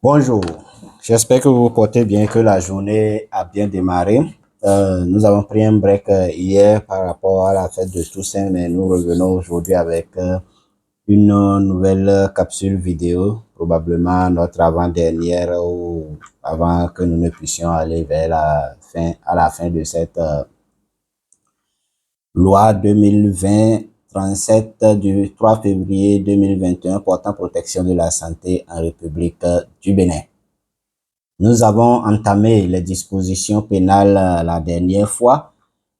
Bonjour, j'espère que vous vous portez bien, que la journée a bien démarré. Nous avons pris un break hier par rapport à la fête de Toussaint, mais nous revenons aujourd'hui avec une nouvelle capsule vidéo, probablement notre avant-dernière ou avant que nous ne puissions aller vers à la fin de cette loi 2020-37 du 3 février 2021 portant protection de la santé en République du Bénin. Nous avons entamé les dispositions pénales la dernière fois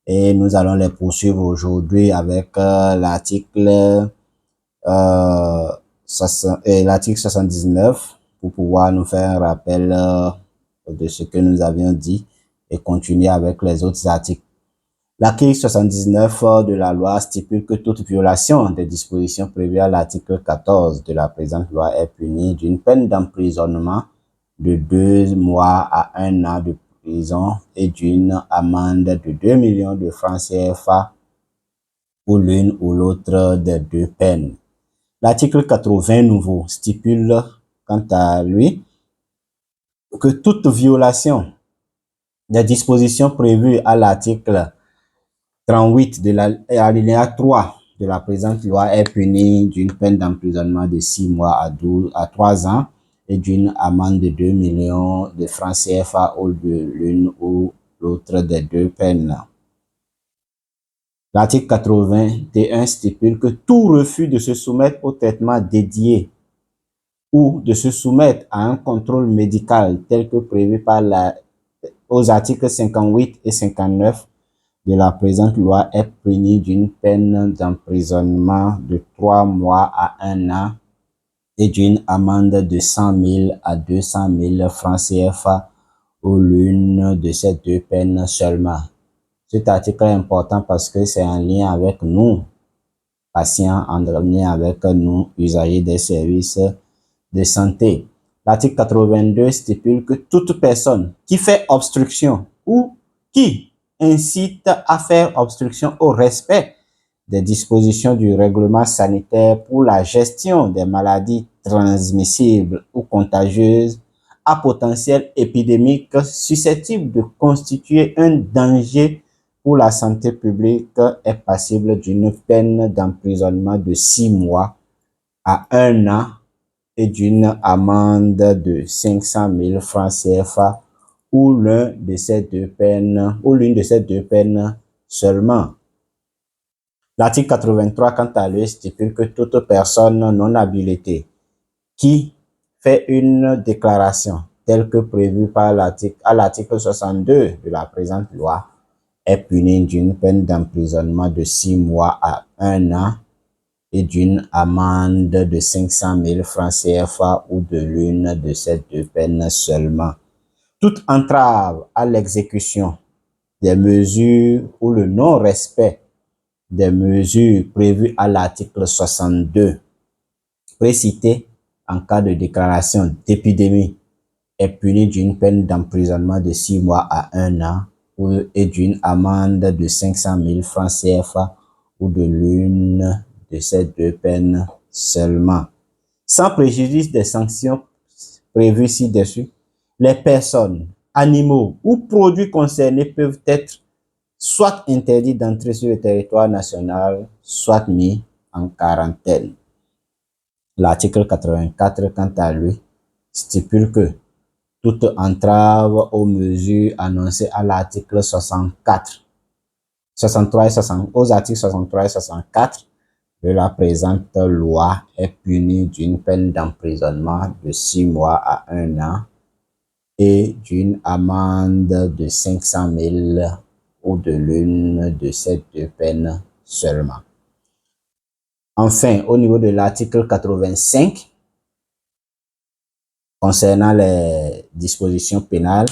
et nous allons les poursuivre aujourd'hui avec l'article 79 pour pouvoir nous faire un rappel de ce que nous avions dit et continuer avec les autres articles. L'article 79 de la loi stipule que toute violation des dispositions prévues à l'article 14 de la présente loi est punie d'une peine d'emprisonnement de 2 mois à 1 an de prison et d'une amende de 2 millions de francs CFA pour l'une ou l'autre des deux peines. L'article 80 nouveau stipule, quant à lui, que toute violation des dispositions prévues à l'article 38 de l'alinéa 3 de la présente loi est punie d'une peine d'emprisonnement de 6 mois à 3 ans et d'une amende de 2 millions de francs CFA au lieu de l'une ou l'autre des deux peines. L'article 81 stipule que tout refus de se soumettre au traitement dédié ou de se soumettre à un contrôle médical tel que prévu par aux articles 58 et 59 de la présente loi est puni d'une peine d'emprisonnement de 3 mois à 1 an et d'une amende de 100 000 à 200 000 francs CFA ou l'une de ces deux peines seulement. Cet article est important parce que c'est en lien avec nous, patients, en lien avec nous, usagers des services de santé. L'article 82 stipule que toute personne qui fait obstruction ou qui incite à faire obstruction au respect des dispositions du règlement sanitaire pour la gestion des maladies transmissibles ou contagieuses à potentiel épidémique susceptibles de constituer un danger pour la santé publique est passible d'une peine d'emprisonnement de 6 mois à 1 an et d'une amende de 500 000 francs CFA ou l'une de ces deux peines seulement. L'article 83, quant à lui, stipule que toute personne non habilitée qui fait une déclaration telle que prévue par l'article 62 de la présente loi est punie d'une peine d'emprisonnement de 6 mois à 1 an et d'une amende de 500 000 francs CFA ou de l'une de ces deux peines seulement. Toute entrave à l'exécution des mesures ou le non-respect des mesures prévues à l'article 62 précité en cas de déclaration d'épidémie est puni d'une peine d'emprisonnement de 6 mois à 1 an et d'une amende de 500 000 francs CFA ou de l'une de ces deux peines seulement. Sans préjudice des sanctions prévues ci-dessus, les personnes, animaux ou produits concernés peuvent être soit interdits d'entrer sur le territoire national, soit mis en quarantaine. L'article 84, quant à lui, stipule que toute entrave aux mesures annoncées à l'article 64, 63 et 60, aux articles 63 et 64 de la présente loi est punie d'une peine d'emprisonnement de 6 mois à 1 an et d'une amende de 500 000 ou de l'une de ces deux peines seulement. Enfin, au niveau de l'article 85, concernant les dispositions pénales,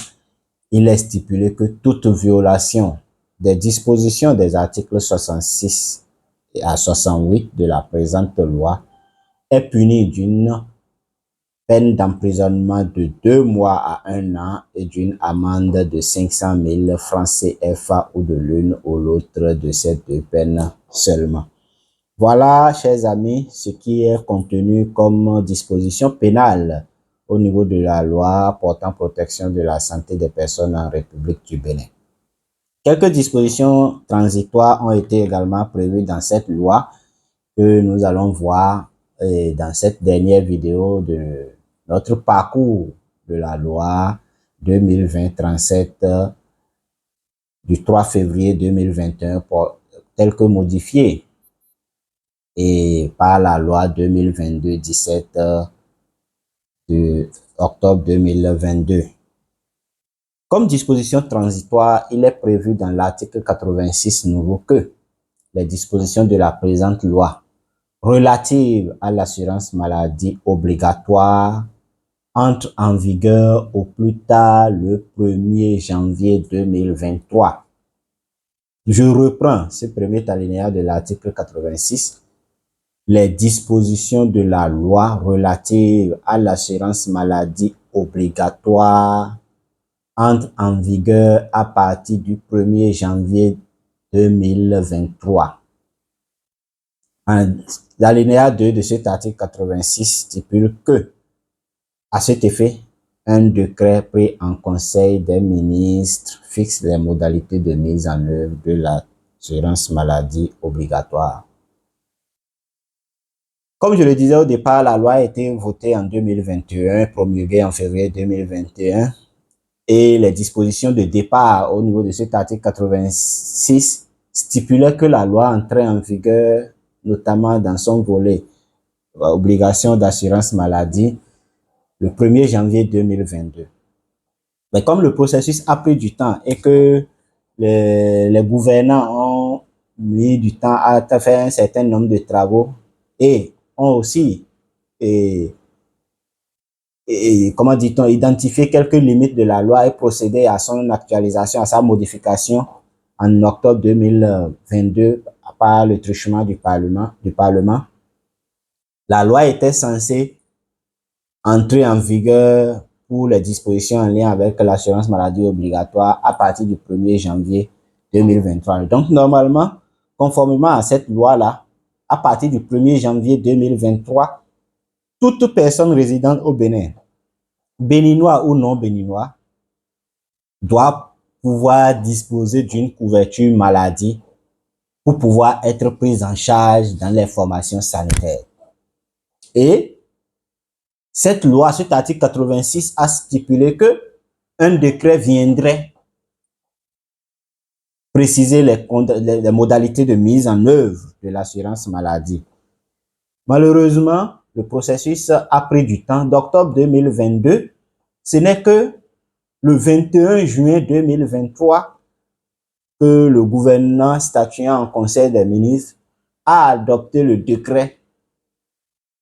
il est stipulé que toute violation des dispositions des articles 66 à 68 de la présente loi est punie d'une peine d'emprisonnement de 2 mois à 1 an et d'une amende de 500 000 francs CFA ou de l'une ou l'autre de ces deux peines seulement. Voilà, chers amis, ce qui est contenu comme disposition pénale au niveau de la loi portant protection de la santé des personnes en République du Bénin. Quelques dispositions transitoires ont été également prévues dans cette loi que nous allons voir dans cette dernière vidéo de notre parcours de la loi 2020-37 du 3 février 2021 tel que modifié et par la loi 2022-17 de octobre 2022. Comme disposition transitoire, il est prévu dans l'article 86 nouveau que les dispositions de la présente loi relatives à l'assurance maladie obligatoire entrent en vigueur au plus tard le 1er janvier 2023. Je reprends ce premier alinéa de l'article 86. Les dispositions de la loi relatives à l'assurance maladie obligatoire entrent en vigueur à partir du 1er janvier 2023. L'alinéa 2 de cet article 86 stipule que, à cet effet, un décret pris en Conseil des ministres fixe les modalités de mise en œuvre de l'assurance maladie obligatoire. Comme je le disais au départ, la loi a été votée en 2021, promulguée en février 2021, et les dispositions de départ au niveau de cet article 86 stipulaient que la loi entrait en vigueur, notamment dans son volet obligation d'assurance maladie, le 1er janvier 2022. Mais comme le processus a pris du temps et que les gouvernants ont mis du temps à faire un certain nombre de travaux et ont aussi, comment dit-on, identifié quelques limites de la loi et procédé à son actualisation, à sa modification en octobre 2022 par le truchement du Parlement. La loi était censée entrer en vigueur pour les dispositions en lien avec l'assurance maladie obligatoire à partir du 1er janvier 2023. Donc, normalement, conformément à cette loi-là, à partir du 1er janvier 2023, toute personne résidente au Bénin, béninois ou non béninois, doit pouvoir disposer d'une couverture maladie pour pouvoir être prise en charge dans les formations sanitaires. Et cette loi, cet article 86 a stipulé que un décret viendrait préciser les modalités de mise en œuvre de l'assurance maladie. Malheureusement, le processus a pris du temps. D'octobre 2022, ce n'est que le 21 juin 2023 que le gouvernement statuant en Conseil des ministres a adopté le décret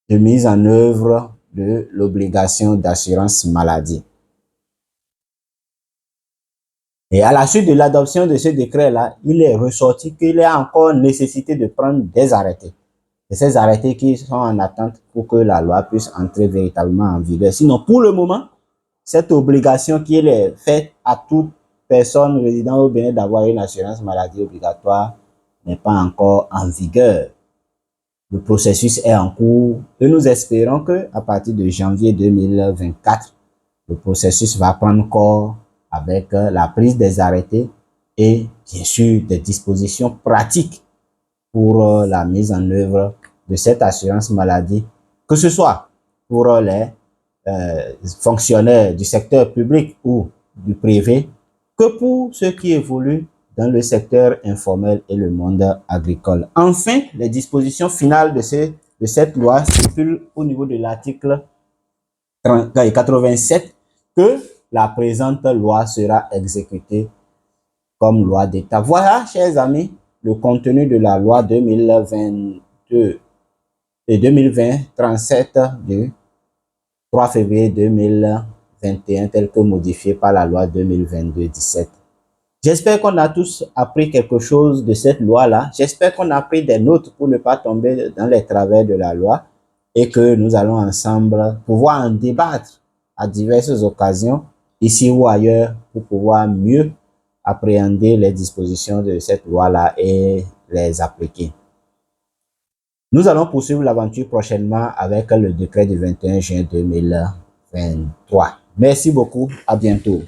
de mise en œuvre de l'obligation d'assurance maladie. Et à la suite de l'adoption de ce décret-là, il est ressorti qu'il y a encore nécessité de prendre des arrêtés. Et ces arrêtés qui sont en attente pour que la loi puisse entrer véritablement en vigueur. Sinon, pour le moment, cette obligation qui est faite à toute personne résidant au Bénin d'avoir une assurance maladie obligatoire n'est pas encore en vigueur. Le processus est en cours et nous espérons qu'à partir de janvier 2024, le processus va prendre corps avec la prise des arrêtés et bien sûr des dispositions pratiques pour la mise en œuvre de cette assurance maladie, que ce soit pour les fonctionnaires du secteur public ou du privé, que pour ceux qui évoluent dans le secteur informel et le monde agricole. Enfin, les dispositions finales de cette loi stipulent au niveau de l'article 87 que la présente loi sera exécutée comme loi d'État. Voilà, chers amis, le contenu de la loi 2022 et 2020-37 du 3 février 2021, tel que modifié par la loi 2022-17. J'espère qu'on a tous appris quelque chose de cette loi-là. J'espère qu'on a pris des notes pour ne pas tomber dans les travers de la loi et que nous allons ensemble pouvoir en débattre à diverses occasions, ici ou ailleurs, pour pouvoir mieux appréhender les dispositions de cette loi-là et les appliquer. Nous allons poursuivre l'aventure prochainement avec le décret du 21 juin 2021. 23. Merci beaucoup. À bientôt.